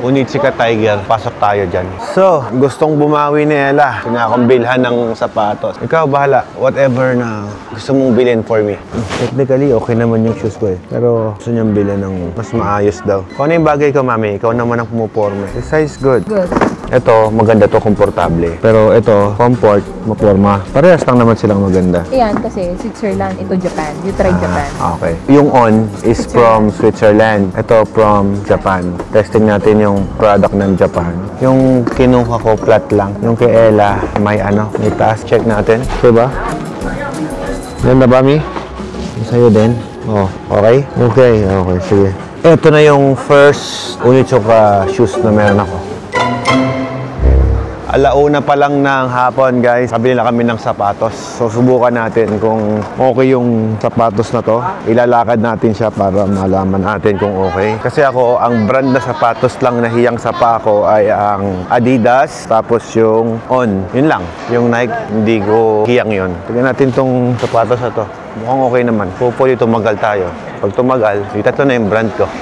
Unichika Tiger. Pasok tayo dyan. So, gustong bumawi ni Ella. Kailangan bilhan ng sapatos. Ikaw, bahala. Whatever na gusto mong bilhin for me. Technically, okay naman yung shoes ko eh. Pero gusto niyang bilhin ng mas maayos daw. Kung ano yung bagay ko, mami, ikaw naman ang pumuporma. The size good. Good. Ito, maganda to, komportable. Pero ito, comfort, maporma. Parehas lang naman silang maganda. Ayan, kasi Switzerland, ito Japan. You try Japan. Okay. Yung on is from Switzerland. Ito from Japan. Testing natin yung product ng Japan. Yung kinuha ko, flat lang. Yung kay Ella, may may taas. Check natin. Diba? Ganda ba, Mi? Yung sa'yo din? Oh, okay? Okay, sige. Ito na yung first Unichika shoes na meron ako. Alauna pa lang ng hapon, guys. Kabili na kami ng sapatos. So, subukan natin kung okay yung sapatos na to. Ilalakad natin siya para malaman natin kung okay. Kasi ako, ang brand na sapatos lang na hiyang sa pa ako ay ang Adidas. Tapos yung On. Yun lang. Yung Nike, hindi ko hiyang yun. Tignan natin tong sapatos na to. Mukhang okay naman. Hopefully tumagal tayo. Pag tumagal, ito na yung brand ko.